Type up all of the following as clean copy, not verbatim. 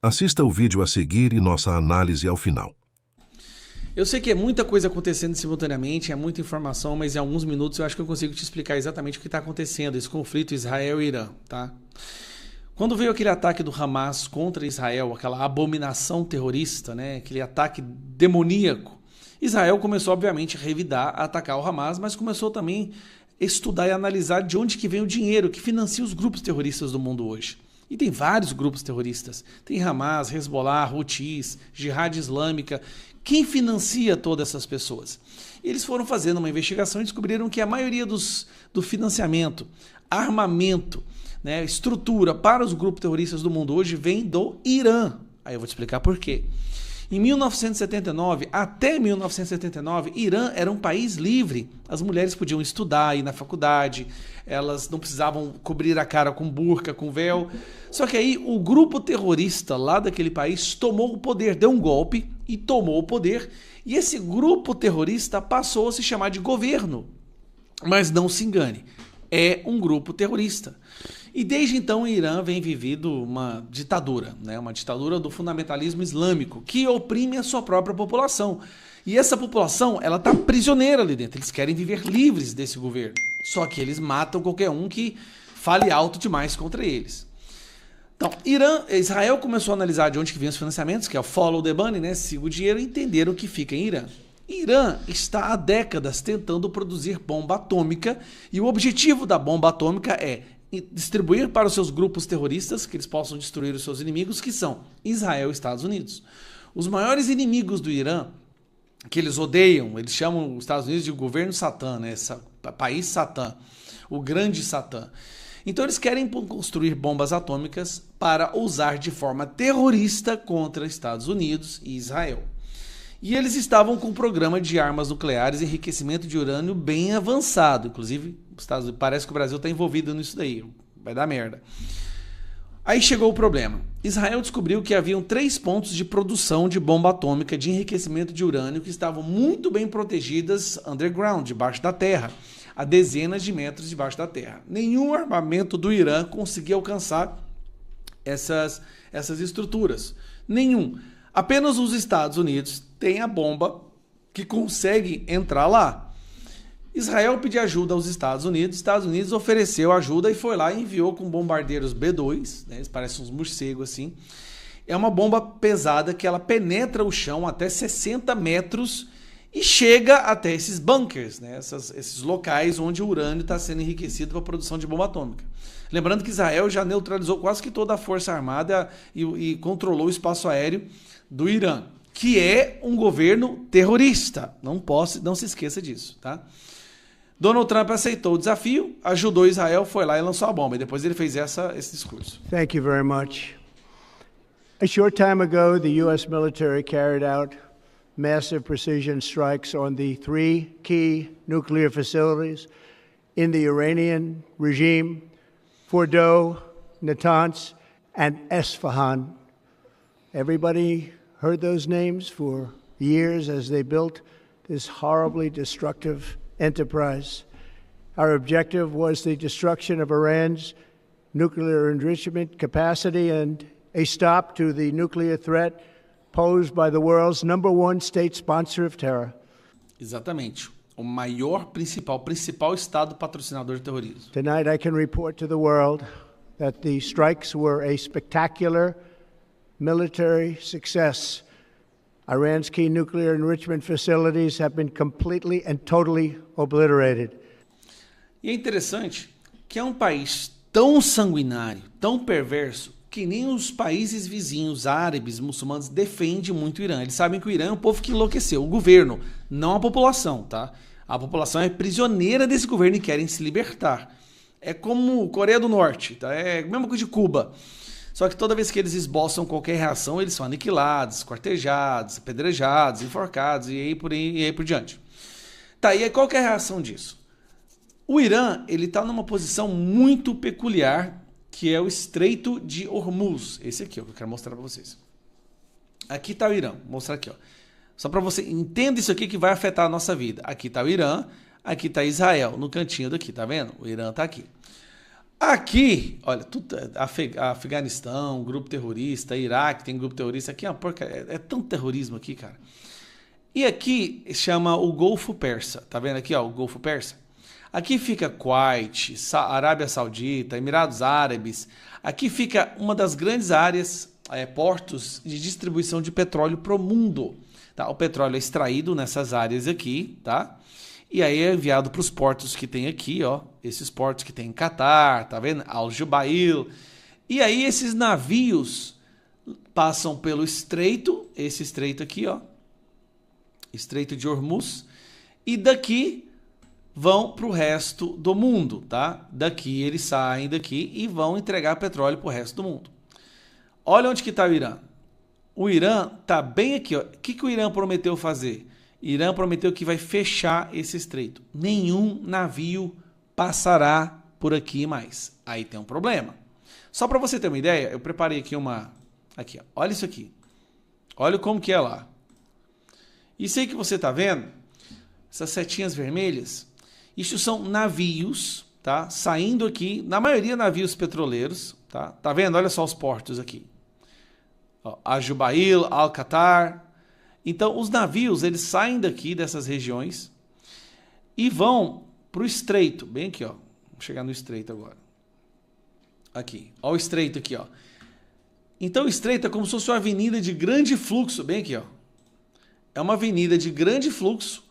Assista o vídeo a seguir e nossa análise ao final. Eu sei que é muita coisa acontecendo simultaneamente, é muita informação, mas em alguns minutos eu acho que eu consigo te explicar exatamente o que está acontecendo, esse conflito Israel e Irã, tá? Quando veio aquele ataque do Hamas contra Israel, aquela abominação terrorista, né, aquele ataque demoníaco, Israel começou, obviamente, a revidar, a atacar o Hamas, mas começou também a estudar e analisar de onde que vem o dinheiro que financia os grupos terroristas do mundo hoje. E tem vários grupos terroristas. Tem Hamas, Hezbollah, Houthis, Jihad Islâmica. Quem financia todas essas pessoas? Eles foram fazendo uma investigação e descobriram que a maioria do financiamento, armamento, né, estrutura para os grupos terroristas do mundo hoje vem do Irã. Aí eu vou te explicar por quê. Em 1979, até 1979, Irã era um país livre. As mulheres podiam estudar, ir na faculdade, elas não precisavam cobrir a cara com burca, com véu. Só que aí o grupo terrorista lá daquele país tomou o poder, deu um golpe e tomou o poder. E esse grupo terrorista passou a se chamar de governo. Mas não se engane, é um grupo terrorista. E desde então o Irã vem vivendo uma ditadura, né? Uma ditadura do fundamentalismo islâmico, que oprime a sua própria população. E essa população, ela está prisioneira ali dentro, eles querem viver livres desse governo. Só que eles matam qualquer um que fale alto demais contra eles. Então, Israel começou a analisar de onde que vem os financiamentos, que é o follow the money, né? Siga o dinheiro, e entender o que fica em Irã. Irã está há décadas tentando produzir bomba atômica, e o objetivo da bomba atômica é distribuir para os seus grupos terroristas, que eles possam destruir os seus inimigos, que são Israel e Estados Unidos. Os maiores inimigos do Irã, que eles odeiam, eles chamam os Estados Unidos de governo Satã, né? País Satã, o grande Satã. Então eles querem construir bombas atômicas para usar de forma terrorista contra Estados Unidos e Israel. E eles estavam com um programa de armas nucleares e enriquecimento de urânio bem avançado. Inclusive, parece que o Brasil está envolvido nisso daí. Vai dar merda. Aí chegou o problema. Israel descobriu que haviam 3 pontos de produção de bomba atômica de enriquecimento de urânio que estavam muito bem protegidas underground, debaixo da terra, a dezenas de metros debaixo da terra. Nenhum armamento do Irã conseguia alcançar essas estruturas. Nenhum. Apenas os Estados Unidos têm a bomba que consegue entrar lá. Israel pediu ajuda aos Estados Unidos ofereceu ajuda e foi lá e enviou com bombardeiros B-2, né, eles parecem uns morcegos assim. É uma bomba pesada que ela penetra o chão até 60 metros e chega até esses bunkers, né, esses locais onde o urânio está sendo enriquecido para a produção de bomba atômica. Lembrando que Israel já neutralizou quase que toda a força armada e controlou o espaço aéreo do Irã, que é um governo terrorista. Não se esqueça disso, tá? Donald Trump aceitou o desafio, ajudou Israel, foi lá e lançou a bomba. E depois ele fez esse discurso. Thank you very much. A short time ago, the U.S. military carried out massive precision strikes on the 3 key nuclear facilities in the Iranian regime: Fordow, Natanz, and Esfahan. Everybody heard those names for years as they built this horribly destructive enterprise. Our objective was the destruction of Iran's nuclear enrichment capacity and a stop to the nuclear threat posed by the world's #1 state sponsor of terror. Exatamente. O principal estado patrocinador de terrorismo. Tonight I can report to the world that the strikes were a spectacular military success. Iran's key nuclear enrichment facilities have been completely and totally obliterated. E é interessante que é um país tão sanguinário, tão perverso, que nem os países vizinhos árabes, muçulmanos, defendem muito o Irã. Eles sabem que o Irã é um povo que enlouqueceu, o governo, não a população, tá? A população é prisioneira desse governo e querem se libertar. É como Coreia do Norte, tá? É a mesma coisa de Cuba. Só que toda vez que eles esboçam qualquer reação, eles são aniquilados, quartejados, apedrejados, enforcados e aí por diante. Tá, e aí qual que é a reação disso? O Irã, ele está numa posição muito peculiar, que é o Estreito de Hormuz. Esse aqui, ó, que eu quero mostrar para vocês. Aqui está o Irã, vou mostrar aqui, ó. Só para você entenda isso aqui que vai afetar a nossa vida. Aqui está o Irã, aqui está Israel, no cantinho daqui, tá vendo? O Irã está aqui. Aqui, olha, tudo, Afeganistão, grupo terrorista, Iraque tem grupo terrorista. Aqui é uma porcaria, é tanto terrorismo aqui, cara. E aqui chama o Golfo Persa, tá vendo aqui, ó, o Golfo Persa? Aqui fica Kuwait, Arábia Saudita, Emirados Árabes. Aqui fica uma das grandes áreas, portos de distribuição de petróleo para o mundo. Tá? O petróleo é extraído nessas áreas aqui, tá? E aí é enviado para os portos que tem aqui, ó. Esses portos que tem em Catar, tá vendo? Al Jubail. E aí esses navios passam pelo estreito, esse estreito aqui, ó. Estreito de Hormuz. E daqui vão para o resto do mundo, tá? Daqui eles saem daqui e vão entregar petróleo para o resto do mundo. Olha onde que está o Irã. O Irã está bem aqui, ó. O que o Irã prometeu fazer? Irã prometeu que vai fechar esse estreito. Nenhum navio passará por aqui mais. Aí tem um problema. Só para você ter uma ideia, eu preparei aqui uma... Aqui, ó. Olha isso aqui. Olha como que é lá. Isso aí que você está vendo, essas setinhas vermelhas, isso são navios, tá? Saindo aqui, na maioria navios petroleiros, tá? Tá vendo? Olha só os portos aqui. Al Jubail, Al Qatar. Então, os navios, eles saem daqui, dessas regiões, e vão para o estreito. Bem aqui, ó. Vamos chegar no estreito agora. Aqui. Ó o estreito aqui, ó. Então, o estreito é como se fosse uma avenida de grande fluxo. Bem aqui, ó. É uma avenida de grande fluxo,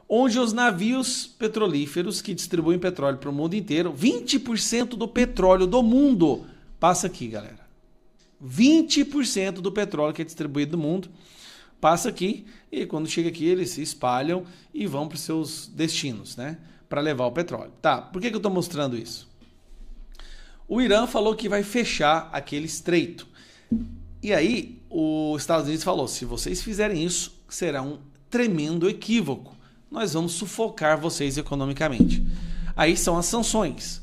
onde os navios petrolíferos que distribuem petróleo para o mundo inteiro, 20% do petróleo do mundo passa aqui, galera. 20% do petróleo que é distribuído no mundo passa aqui, e quando chega aqui eles se espalham e vão para os seus destinos, né? Para levar o petróleo. Tá, por que eu estou mostrando isso? O Irã falou que vai fechar aquele estreito. E aí, os Estados Unidos falou, se vocês fizerem isso, será um tremendo equívoco. Nós vamos sufocar vocês economicamente. Aí são as sanções.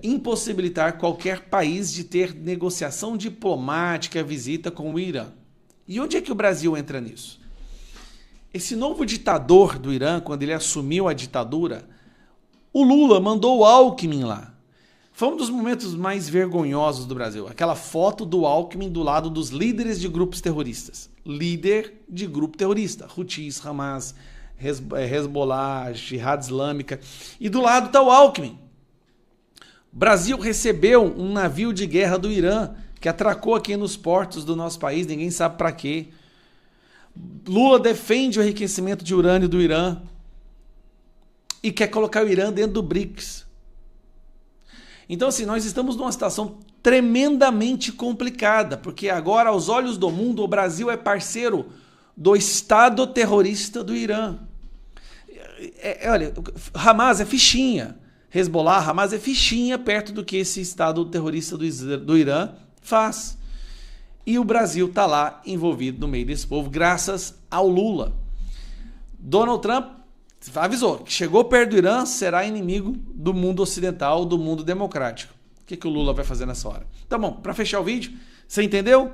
Impossibilitar qualquer país de ter negociação diplomática, visita com o Irã. E onde é que o Brasil entra nisso? Esse novo ditador do Irã, quando ele assumiu a ditadura, o Lula mandou o Alckmin lá. Foi um dos momentos mais vergonhosos do Brasil. Aquela foto do Alckmin do lado dos líderes de grupos terroristas. Líder de grupo terrorista. Houthis, Hamas, Hezbollah, Jihad Islâmica. E do lado está o Alckmin. O Brasil recebeu um navio de guerra do Irã que atracou aqui nos portos do nosso país, ninguém sabe para quê. Lula defende o enriquecimento de urânio do Irã e quer colocar o Irã dentro do BRICS. Então, assim, nós estamos numa situação tremendamente complicada, porque agora, aos olhos do mundo, o Brasil é parceiro do Estado terrorista do Irã. Olha, Hamas é fichinha. Hezbollah, Hamas é fichinha perto do que esse Estado terrorista do Irã faz. E o Brasil está lá envolvido no meio desse povo, graças ao Lula. Donald Trump avisou que chegou perto do Irã, será inimigo do mundo ocidental, do mundo democrático. O que o Lula vai fazer nessa hora? Tá bom, para fechar o vídeo, você entendeu?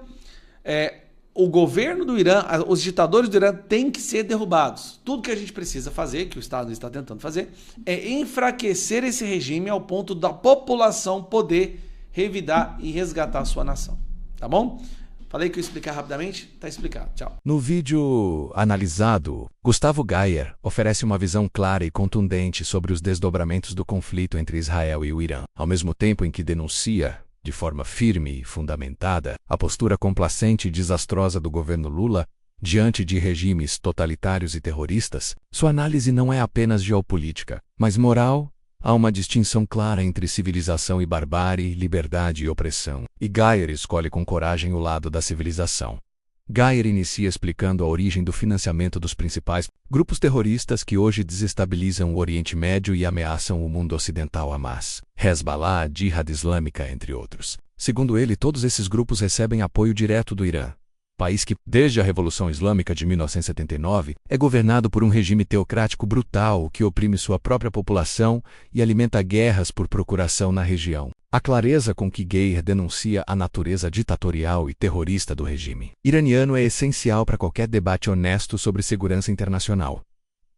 O governo do Irã, os ditadores do Irã têm que ser derrubados. Tudo que a gente precisa fazer, que o Estado está tentando fazer, é enfraquecer esse regime ao ponto da população poder revidar e resgatar a sua nação. Tá bom? Falei que eu ia explicar rapidamente? Tá explicado. Tchau. No vídeo analisado, Gustavo Geyer oferece uma visão clara e contundente sobre os desdobramentos do conflito entre Israel e o Irã, ao mesmo tempo em que denuncia, de forma firme e fundamentada, a postura complacente e desastrosa do governo Lula diante de regimes totalitários e terroristas. Sua análise não é apenas geopolítica, mas moral. Há uma distinção clara entre civilização e barbárie, liberdade e opressão, e Geyer escolhe com coragem o lado da civilização. Geyer inicia explicando a origem do financiamento dos principais grupos terroristas que hoje desestabilizam o Oriente Médio e ameaçam o mundo ocidental: Hamas, Hezbollah, Jihad Islâmica, entre outros. Segundo ele, todos esses grupos recebem apoio direto do Irã, país que, desde a Revolução Islâmica de 1979, é governado por um regime teocrático brutal que oprime sua própria população e alimenta guerras por procuração na região. A clareza com que Geyer denuncia a natureza ditatorial e terrorista do regime iraniano é essencial para qualquer debate honesto sobre segurança internacional.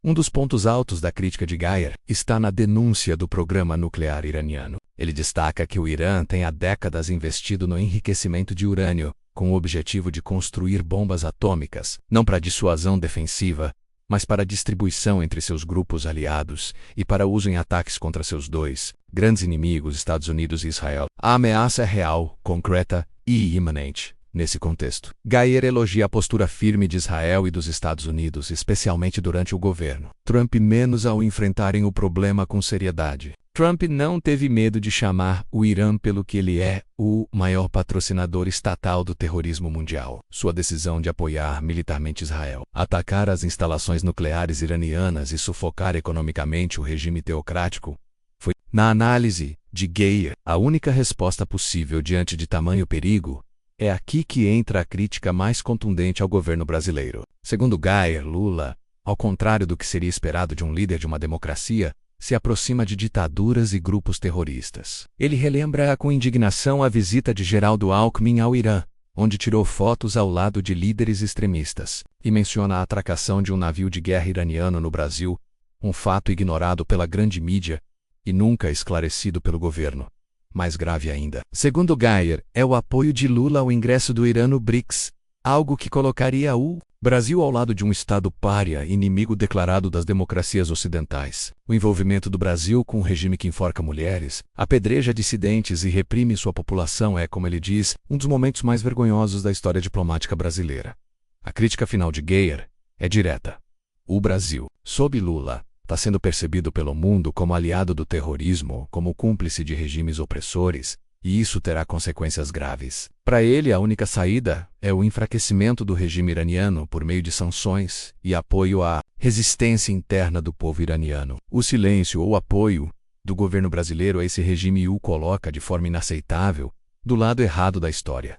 Um dos pontos altos da crítica de Geyer está na denúncia do programa nuclear iraniano. Ele destaca que o Irã tem há décadas investido no enriquecimento de urânio, com o objetivo de construir bombas atômicas, não para dissuasão defensiva, mas para distribuição entre seus grupos aliados e para uso em ataques contra seus dois grandes inimigos, Estados Unidos e Israel. A ameaça é real, concreta e iminente. Nesse contexto, Geyer elogia a postura firme de Israel e dos Estados Unidos, especialmente durante o governo Trump, menos ao enfrentarem o problema com seriedade. Trump não teve medo de chamar o Irã pelo que ele é, o maior patrocinador estatal do terrorismo mundial. Sua decisão de apoiar militarmente Israel, atacar as instalações nucleares iranianas e sufocar economicamente o regime teocrático foi, na análise de Geyer, a única resposta possível diante de tamanho perigo. É aqui que entra a crítica mais contundente ao governo brasileiro. Segundo Geyer, Lula, ao contrário do que seria esperado de um líder de uma democracia, se aproxima de ditaduras e grupos terroristas. Ele relembra com indignação a visita de Geraldo Alckmin ao Irã, onde tirou fotos ao lado de líderes extremistas, e menciona a atracação de um navio de guerra iraniano no Brasil, um fato ignorado pela grande mídia e nunca esclarecido pelo governo. Mais grave ainda, segundo Geyer, é o apoio de Lula ao ingresso do Irã no BRICS, algo que colocaria o Brasil ao lado de um Estado pária, inimigo declarado das democracias ocidentais. O envolvimento do Brasil com um regime que enforca mulheres, apedreja dissidentes e reprime sua população é, como ele diz, um dos momentos mais vergonhosos da história diplomática brasileira. A crítica final de Geyer é direta. O Brasil, sob Lula, está sendo percebido pelo mundo como aliado do terrorismo, como cúmplice de regimes opressores, e isso terá consequências graves. Para ele, a única saída é o enfraquecimento do regime iraniano por meio de sanções e apoio à resistência interna do povo iraniano. O silêncio ou apoio do governo brasileiro a esse regime o coloca de forma inaceitável do lado errado da história.